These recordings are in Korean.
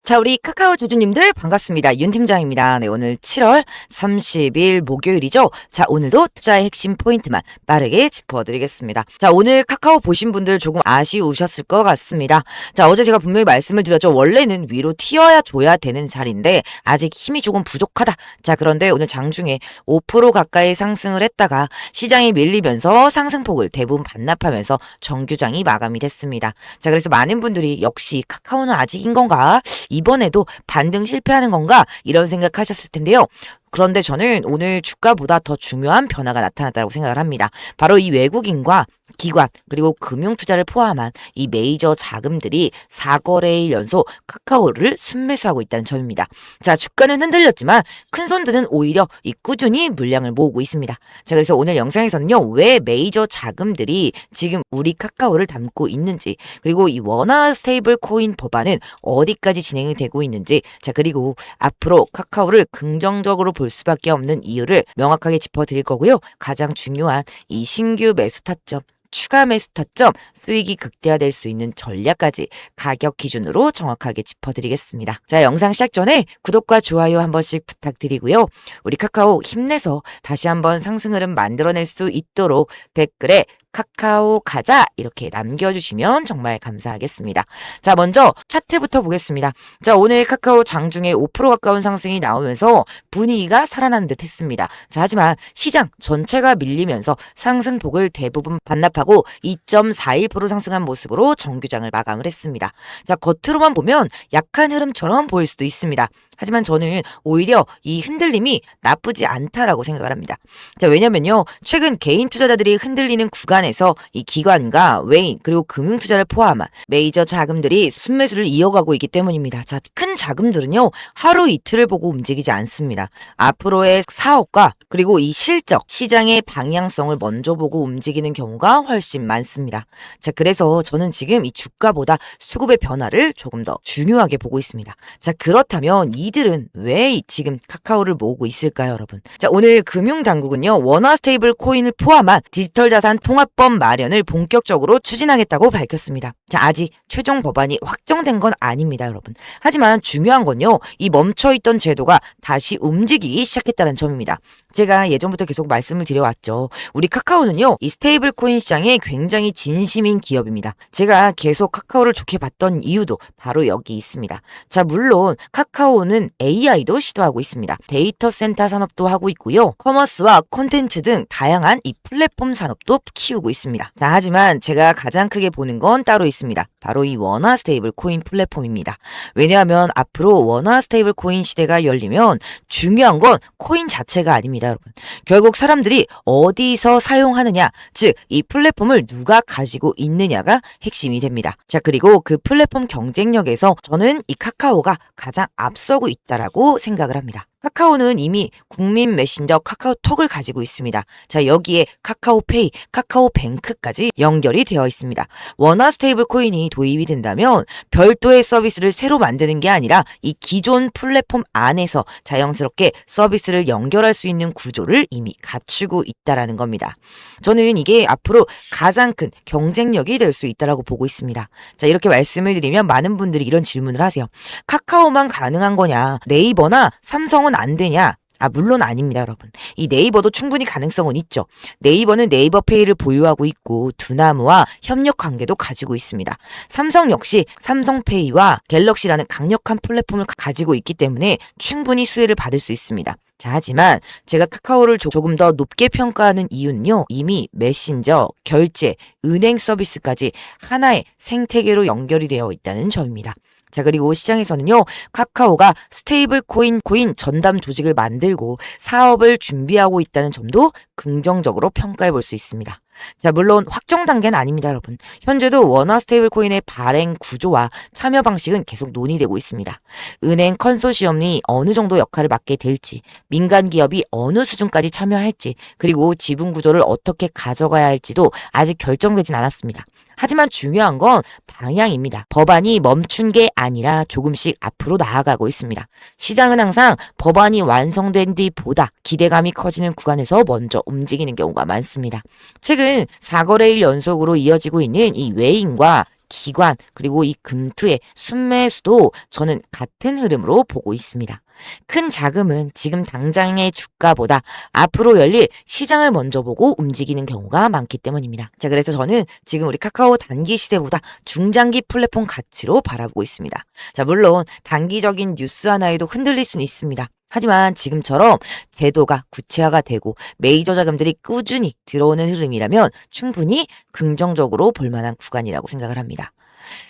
자, 우리 카카오 주주님들 반갑습니다. 윤 팀장입니다. 네, 오늘 7월 30일 목요일이죠. 자, 오늘도 투자의 핵심 포인트만 빠르게 짚어드리겠습니다. 자, 오늘 카카오 보신 분들 조금 아쉬우셨을 것 같습니다. 자, 어제 제가 분명히 말씀을 드렸죠. 원래는 위로 튀어야 줘야 되는 자리인데 아직 힘이 조금 부족하다. 자, 그런데 오늘 장중에 5% 가까이 상승을 했다가 시장이 밀리면서 상승폭을 대부분 반납하면서 정규장이 마감이 됐습니다. 자, 그래서 많은 분들이 역시 카카오는 아직인 건가? 이번에도 반등 실패하는 건가? 이런 생각하셨을 텐데요. 그런데 저는 오늘 주가보다 더 중요한 변화가 나타났다고 생각을 합니다. 바로 이 외국인과 기관 그리고 금융투자를 포함한 이 메이저 자금들이 4거래일 연속 카카오를 순매수하고 있다는 점입니다. 자, 주가는 흔들렸지만 큰손들은 오히려 이 꾸준히 물량을 모으고 있습니다. 자, 그래서 오늘 영상에서는요, 왜 메이저 자금들이 지금 우리 카카오를 담고 있는지, 그리고 이 원화 스테이블 코인 법안은 어디까지 진행이 되고 있는지, 자, 그리고 앞으로 카카오를 긍정적으로 볼 수밖에 없는 이유를 명확하게 짚어드릴 거고요. 가장 중요한 이 신규 매수 타점, 추가 매수 타점, 수익이 극대화될 수 있는 전략까지 가격 기준으로 정확하게 짚어드리겠습니다. 자, 영상 시작 전에 구독과 좋아요 한 번씩 부탁드리고요. 우리 카카오 힘내서 다시 한번 상승 흐름 만들어낼 수 있도록 댓글에 카카오 가자 이렇게 남겨주시면 정말 감사하겠습니다. 자, 먼저 차트부터 보겠습니다. 자, 오늘 카카오 장중에 5% 가까운 상승이 나오면서 분위기가 살아난 듯 했습니다. 자, 하지만 시장 전체가 밀리면서 상승폭을 대부분 반납하고 2.41% 상승한 모습으로 정규장을 마감을 했습니다. 자, 겉으로만 보면 약한 흐름처럼 보일 수도 있습니다. 하지만 저는 오히려 이 흔들림이 나쁘지 않다라고 생각을 합니다. 자, 왜냐면요, 최근 개인 투자자들이 흔들리는 구간에서 이 기관과 외인 그리고 금융투자를 포함한 메이저 자금들이 순매수를 이어가고 있기 때문입니다. 자, 큰 자금들은요, 하루 이틀을 보고 움직이지 않습니다. 앞으로의 사업과 그리고 이 실적, 시장의 방향성을 먼저 보고 움직이는 경우가 훨씬 많습니다. 자, 그래서 저는 지금 이 주가보다 수급의 변화를 조금 더 중요하게 보고 있습니다. 자, 그렇다면 이들은 왜 지금 카카오를 모으고 있을까요, 여러분? 자, 오늘 금융당국은요, 원화 스테이블 코인을 포함한 디지털 자산 통합법 마련을 본격적으로 추진하겠다고 밝혔습니다. 자, 아직 최종 법안이 확정된 건 아닙니다, 여러분. 하지만 중요한 건요, 이 멈춰있던 제도가 다시 움직이기 시작했다는 점입니다. 제가 예전부터 계속 말씀을 드려왔죠. 우리 카카오는요, 이 스테이블 코인 시장에 굉장히 진심인 기업입니다. 제가 계속 카카오를 좋게 봤던 이유도 바로 여기 있습니다. 자, 물론 카카오는 AI도 시도하고 있습니다. 데이터 센터 산업도 하고 있고요. 커머스와 콘텐츠 등 다양한 이 플랫폼 산업도 키우고 있습니다. 자, 하지만 제가 가장 크게 보는 건 따로 있습니다. 바로 이 원화 스테이블 코인 플랫폼입니다. 왜냐하면 앞으로 원화 스테이블 코인 시대가 열리면 중요한 건 코인 자체가 아닙니다, 여러분. 결국 사람들이 어디서 사용하느냐, 즉 이 플랫폼을 누가 가지고 있느냐가 핵심이 됩니다. 자, 그리고 그 플랫폼 경쟁력에서 저는 이 카카오가 가장 앞서고 있다라고 생각을 합니다. 카카오는 이미 국민 메신저 카카오톡을 가지고 있습니다. 자, 여기에 카카오페이, 카카오뱅크까지 연결이 되어 있습니다. 원화 스테이블 코인이 도입이 된다면 별도의 서비스를 새로 만드는 게 아니라 이 기존 플랫폼 안에서 자연스럽게 서비스를 연결할 수 있는 구조를 이미 갖추고 있다라는 겁니다. 저는 이게 앞으로 가장 큰 경쟁력이 될 수 있다라고 보고 있습니다. 자, 이렇게 말씀을 드리면 많은 분들이 이런 질문을 하세요. 카카오만 가능한 거냐? 네이버나 삼성은 안 되냐? 아, 물론 아닙니다, 여러분. 이 네이버도 충분히 가능성은 있죠. 네이버는 네이버페이를 보유하고 있고 두나무와 협력 관계도 가지고 있습니다. 삼성 역시 삼성페이와 갤럭시라는 강력한 플랫폼을 가지고 있기 때문에 충분히 수혜를 받을 수 있습니다. 자, 하지만 제가 카카오를 조금 더 높게 평가하는 이유는요, 이미 메신저, 결제, 은행 서비스까지 하나의 생태계로 연결이 되어 있다는 점입니다. 자, 그리고 시장에서는요, 카카오가 스테이블 코인 전담 조직을 만들고 사업을 준비하고 있다는 점도 긍정적으로 평가해 볼 수 있습니다. 자, 물론 확정 단계는 아닙니다, 여러분. 현재도 원화 스테이블 코인의 발행 구조와 참여 방식은 계속 논의되고 있습니다. 은행 컨소시엄이 어느 정도 역할을 맡게 될지, 민간 기업이 어느 수준까지 참여할지, 그리고 지분 구조를 어떻게 가져가야 할지도 아직 결정되진 않았습니다. 하지만 중요한 건 방향입니다. 법안이 멈춘 게 아니라 조금씩 앞으로 나아가고 있습니다. 시장은 항상 법안이 완성된 뒤보다 기대감이 커지는 구간에서 먼저 움직이는 경우가 많습니다. 최근 4거래일 연속으로 이어지고 있는 이 외인과 기관, 그리고 이 금투의 순매수도 저는 같은 흐름으로 보고 있습니다. 큰 자금은 지금 당장의 주가보다 앞으로 열릴 시장을 먼저 보고 움직이는 경우가 많기 때문입니다. 자, 그래서 저는 지금 우리 카카오 단기 시대보다 중장기 플랫폼 가치로 바라보고 있습니다. 자, 물론 단기적인 뉴스 하나에도 흔들릴 수는 있습니다. 하지만 지금처럼 제도가 구체화가 되고 메이저 자금들이 꾸준히 들어오는 흐름이라면 충분히 긍정적으로 볼 만한 구간이라고 생각을 합니다.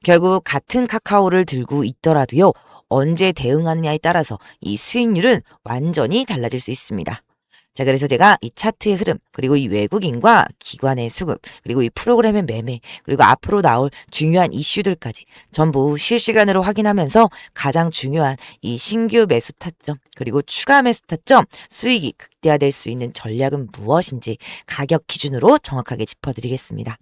결국 같은 카카오를 들고 있더라도요, 언제 대응하느냐에 따라서 이 수익률은 완전히 달라질 수 있습니다. 자, 그래서 제가 이 차트의 흐름, 그리고 이 외국인과 기관의 수급, 그리고 이 프로그램의 매매, 그리고 앞으로 나올 중요한 이슈들까지 전부 실시간으로 확인하면서 가장 중요한 이 신규 매수 타점, 그리고 추가 매수 타점, 수익이 극대화될 수 있는 전략은 무엇인지 가격 기준으로 정확하게 짚어드리겠습니다.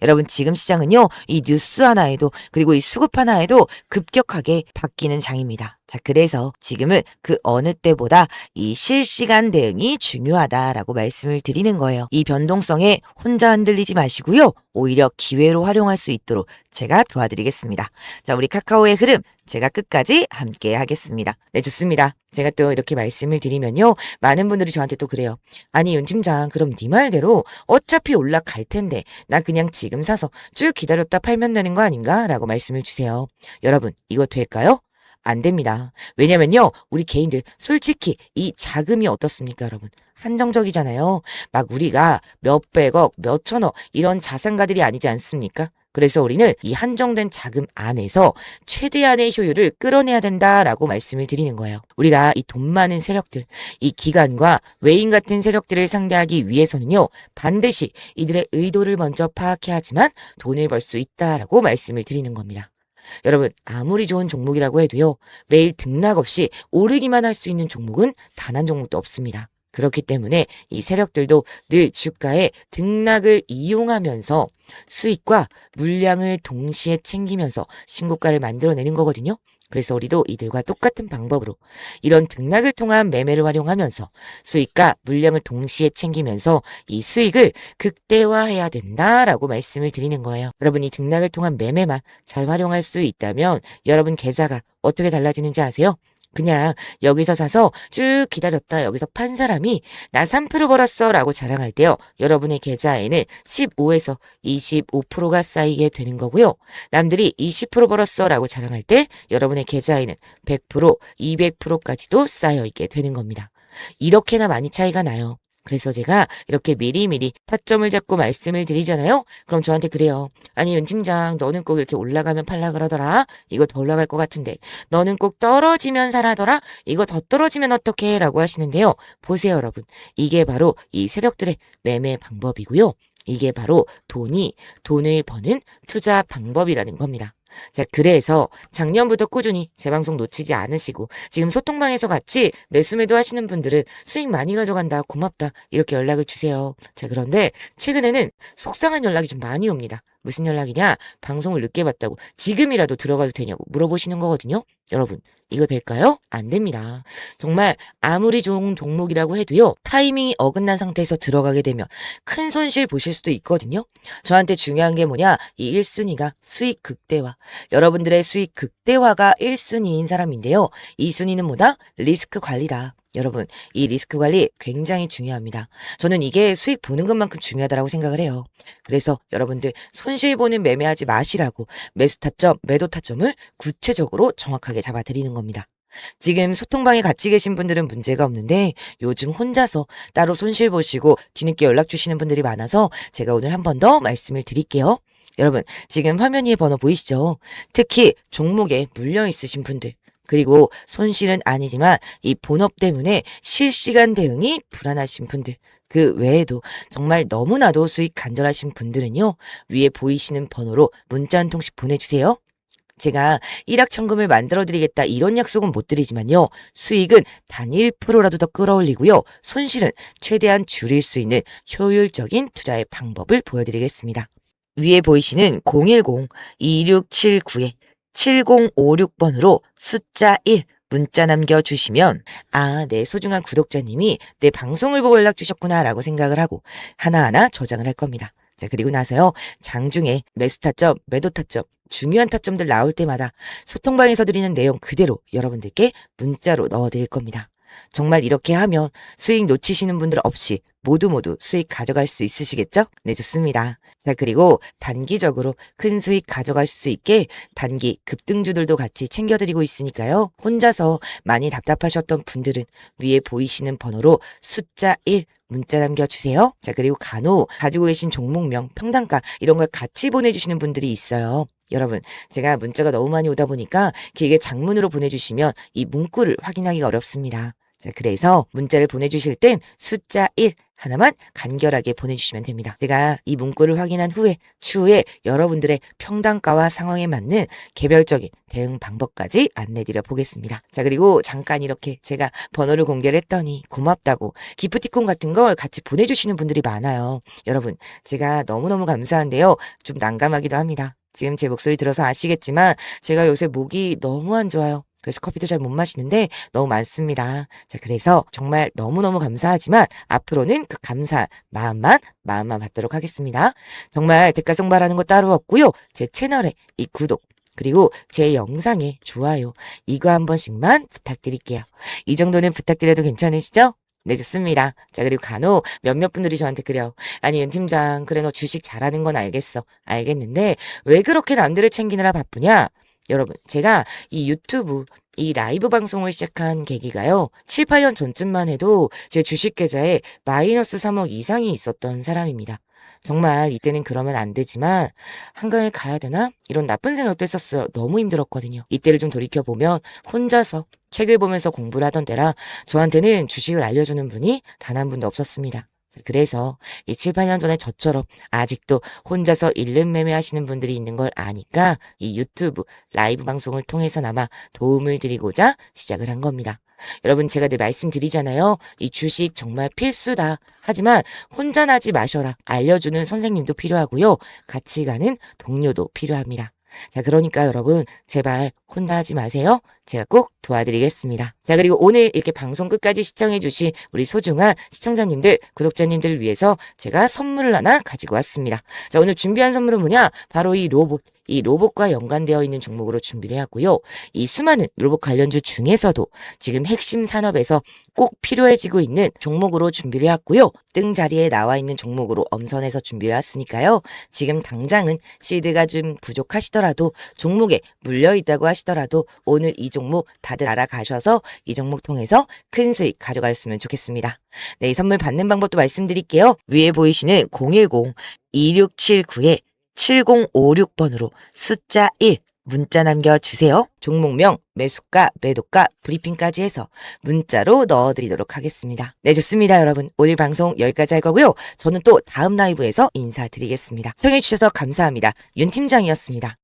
여러분, 지금 시장은요, 이 뉴스 하나에도, 그리고 이 수급 하나에도 급격하게 바뀌는 장입니다. 자, 그래서 지금은 그 어느 때보다 이 실시간 대응이 중요하다라고 말씀을 드리는 거예요. 이 변동성에 혼자 흔들리지 마시고요, 오히려 기회로 활용할 수 있도록 제가 도와드리겠습니다. 자, 우리 카카오의 흐름 제가 끝까지 함께 하겠습니다. 네, 좋습니다. 제가 또 이렇게 말씀을 드리면요, 많은 분들이 저한테 또 그래요. 아니, 윤 팀장, 그럼 네 말대로 어차피 올라갈 텐데 나 그냥 지금 사서 쭉 기다렸다 팔면 되는 거 아닌가? 라고 말씀을 주세요. 여러분, 이거 될까요? 안 됩니다. 왜냐면요, 우리 개인들 솔직히 이 자금이 어떻습니까, 여러분? 한정적이잖아요. 막 우리가 몇백억, 몇천억 이런 자산가들이 아니지 않습니까? 그래서 우리는 이 한정된 자금 안에서 최대한의 효율을 끌어내야 된다라고 말씀을 드리는 거예요. 우리가 이 돈 많은 세력들, 이 기관과 외인 같은 세력들을 상대하기 위해서는요, 반드시 이들의 의도를 먼저 파악해야 하지만 돈을 벌 수 있다라고 말씀을 드리는 겁니다. 여러분, 아무리 좋은 종목이라고 해도요, 매일 등락 없이 오르기만 할 수 있는 종목은 단 한 종목도 없습니다. 그렇기 때문에 이 세력들도 늘 주가의 등락을 이용하면서 수익과 물량을 동시에 챙기면서 신고가를 만들어내는 거거든요. 그래서 우리도 이들과 똑같은 방법으로 이런 등락을 통한 매매를 활용하면서 수익과 물량을 동시에 챙기면서 이 수익을 극대화해야 된다라고 말씀을 드리는 거예요. 여러분이 등락을 통한 매매만 잘 활용할 수 있다면 여러분 계좌가 어떻게 달라지는지 아세요? 그냥 여기서 사서 쭉 기다렸다 여기서 판 사람이 나 3% 벌었어 라고 자랑할 때요, 여러분의 계좌에는 15에서 25%가 쌓이게 되는 거고요. 남들이 20% 벌었어 라고 자랑할 때 여러분의 계좌에는 100%, 200%까지도 쌓여있게 되는 겁니다. 이렇게나 많이 차이가 나요. 그래서 제가 이렇게 미리미리 타점을 잡고 말씀을 드리잖아요. 그럼 저한테 그래요. 아니, 윤 팀장, 너는 꼭 이렇게 올라가면 팔라 그러더라. 이거 더 올라갈 것 같은데. 너는 꼭 떨어지면 사라더라. 이거 더 떨어지면 어떡해? 라고 하시는데요. 보세요, 여러분. 이게 바로 이 세력들의 매매 방법이고요. 이게 바로 돈을 버는 투자 방법이라는 겁니다. 자, 그래서 작년부터 꾸준히 제 방송 놓치지 않으시고 지금 소통방에서 같이 매수매도 하시는 분들은 수익 많이 가져간다, 고맙다 이렇게 연락을 주세요. 자, 그런데 최근에는 속상한 연락이 좀 많이 옵니다. 무슨 연락이냐? 방송을 늦게 봤다고 지금이라도 들어가도 되냐고 물어보시는 거거든요. 여러분, 이거 될까요? 안 됩니다. 정말 아무리 좋은 종목이라고 해도요, 타이밍이 어긋난 상태에서 들어가게 되면 큰 손실 보실 수도 있거든요. 저한테 중요한 게 뭐냐? 이 1순위가 수익 극대화. 여러분들의 수익 극대화가 1순위인 사람인데요. 2순위는 뭐다? 리스크 관리다. 여러분, 이 리스크 관리 굉장히 중요합니다. 저는 이게 수익 보는 것만큼 중요하다고 생각을 해요. 그래서 여러분들 손실 보는 매매하지 마시라고 매수 타점, 매도 타점을 구체적으로 정확하게 잡아드리는 겁니다. 지금 소통방에 같이 계신 분들은 문제가 없는데 요즘 혼자서 따로 손실 보시고 뒤늦게 연락 주시는 분들이 많아서 제가 오늘 한 번 더 말씀을 드릴게요. 여러분, 지금 화면 위에 번호 보이시죠? 특히 종목에 물려 있으신 분들, 그리고 손실은 아니지만 이 본업 때문에 실시간 대응이 불안하신 분들, 그 외에도 정말 너무나도 수익 간절하신 분들은요, 위에 보이시는 번호로 문자 한 통씩 보내주세요. 제가 일확천금을 만들어드리겠다 이런 약속은 못 드리지만요, 수익은 단 1%라도 더 끌어올리고요, 손실은 최대한 줄일 수 있는 효율적인 투자의 방법을 보여드리겠습니다. 위에 보이시는 010-2679-7056번으로 숫자 1 문자 남겨주시면 내 소중한 구독자님이 내 방송을 보고 연락 주셨구나 라고 생각을 하고 하나하나 저장을 할 겁니다. 자, 그리고 나서요, 장중에 매수 타점, 매도 타점, 중요한 타점들 나올 때마다 소통방에서 드리는 내용 그대로 여러분들께 문자로 넣어드릴 겁니다. 정말 이렇게 하면 수익 놓치시는 분들 없이 모두 수익 가져갈 수 있으시겠죠? 네, 좋습니다. 자, 그리고 단기적으로 큰 수익 가져갈 수 있게 단기 급등주들도 같이 챙겨드리고 있으니까요. 혼자서 많이 답답하셨던 분들은 위에 보이시는 번호로 숫자 1 문자 남겨주세요. 자, 그리고 간혹 가지고 계신 종목명, 평단가 이런 걸 같이 보내주시는 분들이 있어요. 여러분, 제가 문자가 너무 많이 오다 보니까 길게 장문으로 보내주시면 이 문구를 확인하기가 어렵습니다. 자, 그래서 문자를 보내주실 땐 숫자 1 하나만 간결하게 보내주시면 됩니다. 제가 이 문구를 확인한 후에 추후에 여러분들의 평단가와 상황에 맞는 개별적인 대응 방법까지 안내드려 보겠습니다. 자, 그리고 잠깐 이렇게 제가 번호를 공개를 했더니 고맙다고 기프티콘 같은 걸 같이 보내주시는 분들이 많아요. 여러분, 제가 너무너무 감사한데요. 좀 난감하기도 합니다. 지금 제 목소리 들어서 아시겠지만 제가 요새 목이 너무 안 좋아요. 그래서 커피도 잘 못 마시는데 너무 많습니다. 자, 그래서 정말 너무너무 감사하지만 앞으로는 그 감사 마음만 받도록 하겠습니다. 정말 대가성 바라는 거 따로 없고요. 제 채널에 이 구독 그리고 제 영상에 좋아요 이거 한 번씩만 부탁드릴게요. 이 정도는 부탁드려도 괜찮으시죠? 네, 좋습니다. 자, 그리고 간혹 몇몇 분들이 저한테 그래요. 아니, 윤 팀장, 그래 너 주식 잘하는 건 알겠어. 알겠는데 왜 그렇게 남들을 챙기느라 바쁘냐? 여러분, 제가 이 유튜브, 이 라이브 방송을 시작한 계기가요. 7, 8년 전쯤만 해도 제 주식 계좌에 마이너스 3억 이상이 있었던 사람입니다. 정말 이때는 그러면 안 되지만 한강에 가야 되나? 이런 나쁜 생각도 했었어요. 너무 힘들었거든요. 이때를 좀 돌이켜보면 혼자서 책을 보면서 공부를 하던 때라 저한테는 주식을 알려주는 분이 단 한 분도 없었습니다. 그래서 이 7, 8년 전에 저처럼 아직도 혼자서 일름 매매하시는 분들이 있는 걸 아니까 이 유튜브 라이브 방송을 통해서나마 도움을 드리고자 시작을 한 겁니다. 여러분, 제가 늘 말씀드리잖아요. 이 주식 정말 필수다. 하지만 혼자 나지 마셔라. 알려주는 선생님도 필요하고요. 같이 가는 동료도 필요합니다. 자, 그러니까 여러분 제발 혼자 하지 마세요. 제가 꼭 도와드리겠습니다. 자, 그리고 오늘 이렇게 방송 끝까지 시청해주신 우리 소중한 시청자님들, 구독자님들을 위해서 제가 선물을 하나 가지고 왔습니다. 자, 오늘 준비한 선물은 뭐냐? 바로 이 로봇과 연관되어 있는 종목으로 준비를 해왔고요. 이 수많은 로봇 관련주 중에서도 지금 핵심 산업에서 꼭 필요해지고 있는 종목으로 준비를 해왔고요. 등 자리에 나와 있는 종목으로 엄선해서 준비를 해왔으니까요. 지금 당장은 시드가 좀 부족하시더라도 종목에 물려있다고 하시더라도 오늘 이 종목 다들 알아가셔서 이 종목 통해서 큰 수익 가져가셨으면 좋겠습니다. 네, 이 선물 받는 방법도 말씀드릴게요. 위에 보이시는 010-2679-7056번으로 숫자 1 문자 남겨주세요. 종목명, 매수가, 매도가, 브리핑까지 해서 문자로 넣어드리도록 하겠습니다. 네, 좋습니다. 여러분, 오늘 방송 여기까지 할 거고요. 저는 또 다음 라이브에서 인사드리겠습니다. 시청해주셔서 감사합니다. 윤 팀장이었습니다.